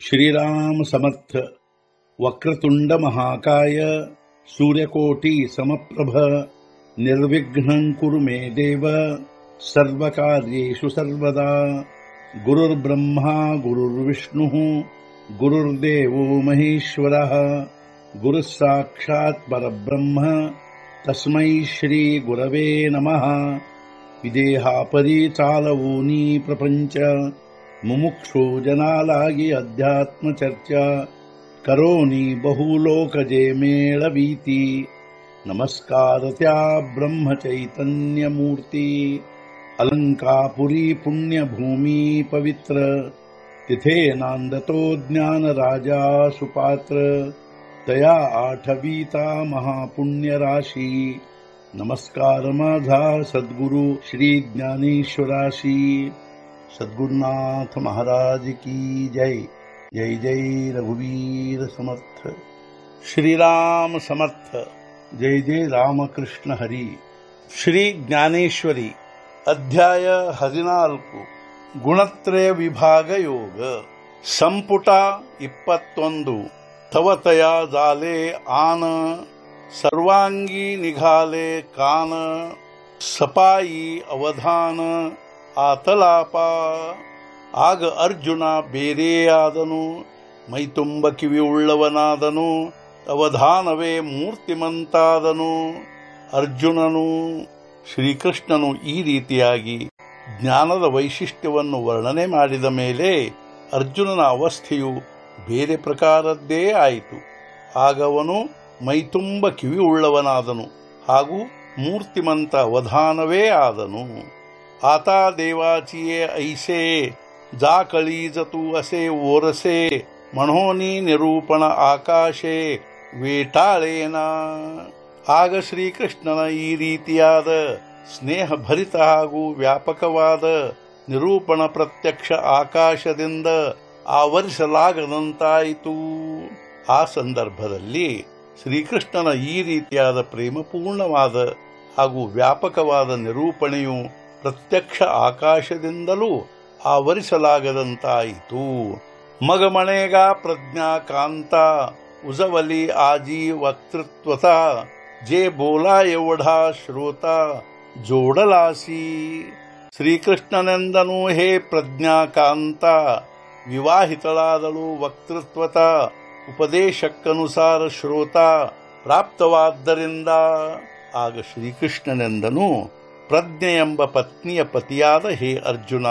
श्रीराम समर्थ। वक्रतुंड महाकाय सूर्यकोटि समप्रभ निर्विघ्नं कुरु मे देव सर्वकार्येषु सर्वदा। गुरुर्ब्रह्मा गुरुर्विष्णुः गुरुर्देवो महेश्वरः गुरुः साक्षात् परब्रह्म तस्मै श्री गुरवे नमः। विदेहापरि चालवूनी प्रपंच मुमुक्षु जनालागी अध्यात्म चर्चा करोनी बहुलोकजे मेळवीती। नमस्कार त्या ब्रह्म चैतन्य मूर्ती अलंकापुरी पुण्यभूमी पवित्र तिथे नांदतो ज्ञान राजा सुपात्र तया आठवीता महापुण्य राशी। नमस्कार माझा सद्गुरु श्री ज्ञानेश्वराशी। सद्गुरुनाथ महाराज की जय। जय जय रघुवीर समर्थ। श्रीराम समर्थ। जय जय रामकृष्ण हरी। श्री ज्ञानेश्वरी अध्याय 14 ಗುಣತ್ರಯ ವಿಭಾಗ ಯೋಗ ಸಂಪುಟ 21 ತವತಯ ಜಾಲೆ ಆನ ಸರ್ವಾಂಗಿ ನಿಘಾಲೆ ಕಾನ ಸಪಾಯಿ ಅವಧಾನ ಆತಲಾಪ। ಆಗ ಅರ್ಜುನ ಬೇರೆಯಾದನು, ಮೈತುಂಬ ಕಿವಿಯುಳ್ಳವನಾದನು, ಅವಧಾನವೇ ಮೂರ್ತಿಮಂತಾದನು। ಅರ್ಜುನನು ಶ್ರೀಕೃಷ್ಣನು ಈ ರೀತಿಯಾಗಿ ಜ್ಞಾನದ ವೈಶಿಷ್ಟ್ಯವನ್ನು ವರ್ಣನೆ ಮಾಡಿದ ಮೇಲೆ ಅರ್ಜುನನ ಅವಸ್ಥೆಯು ಬೇರೆ ಪ್ರಕಾರದ್ದೇ ಆಯಿತು. ಆಗ ಅವನು ಮೈತುಂಬ ಕಿವಿಯುಳ್ಳವನಾದನು ಹಾಗೂ ಮೂರ್ತಿಮಂತ ಅವಧಾನವೇ ಆದನು. आता देवाचिये ऐसे जा कळीजतू असे ओरसे म्हणोनी निरूपण आकाशे ವೇಟಾಳೇನ। ಆಗ ಶ್ರೀಕೃಷ್ಣನ ಈ ರೀತಿಯಾದ ಸ್ನೇಹಭರಿತ ಹಾಗೂ ವ್ಯಾಪಕವಾದ ನಿರೂಪಣ ಪ್ರತ್ಯಕ್ಷ ಆಕಾಶದಿಂದ ಆವರಿಸಲಾಗದಂತಾಯಿತು. ಆ ಸಂದರ್ಭದಲ್ಲಿ ಶ್ರೀಕೃಷ್ಣನ ಈ ರೀತಿಯಾದ ಪ್ರೇಮಪೂರ್ಣವಾದ ಹಾಗೂ ವ್ಯಾಪಕವಾದ ನಿರೂಪಣೆಯು ಪ್ರತ್ಯಕ್ಷ ಆಕಾಶದಿಂದಲೂ ಆವರಿಸಲಾಗದಂತಾಯಿತು. ಮಗಮಣೇಗ ಪ್ರಜ್ಞಾ ಕಾಂತ ಉಜವಲಿ ಆಜಿ ವಕ್ತೃತ್ವತ ಜೇ ಬೋಲಾ ಎವಢಾ ಶ್ರೋತ ಜೋಡಲಾಸಿ. ಶ್ರೀಕೃಷ್ಣನೆಂದನು, ಹೇ ಪ್ರಜ್ಞಾಕಾಂತ, ವಿವಾಹಿತಳಾದಳು, ವಕ್ತೃತ್ವತ ಉಪದೇಶಕ್ಕನುಸಾರ ಶ್ರೋತ ಪ್ರಾಪ್ತವಾದ್ದರಿಂದ. ಆಗ ಶ್ರೀಕೃಷ್ಣನೆಂದನು, ಪ್ರಜ್ಞೆ ಎಂಬ ಪತ್ನಿಯ ಪತಿಯಾದ ಹೇ ಅರ್ಜುನ,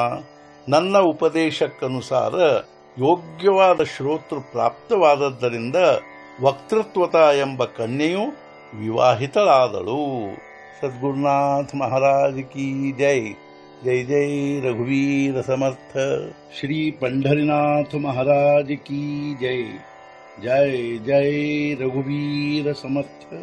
ನನ್ನ ಉಪದೇಶಕ್ಕನುಸಾರ ಯೋಗ್ಯವಾದ ಶ್ರೋತೃ ಪ್ರಾಪ್ತವಾದದ್ದರಿಂದ ವಕ್ತೃತ್ವತ ಎಂಬ ಕನ್ಯೆಯು ವಿವಾಹಿತಳಾದಳು. ಸದ್ಗುರುನಾಥ ಮಹಾರಾಜ್ ಕಿ ಜೈ. ಜೈ ಜೈ ರಘುವೀರ ಸಮರ್ಥ। ಶ್ರೀ ಪಂಢರಿನಾಥ ಮಹಾರಾಜ್ ಕಿ ಜೈ. ಜೈ ಜೈ ರಘುವೀರ ಸಮರ್ಥ।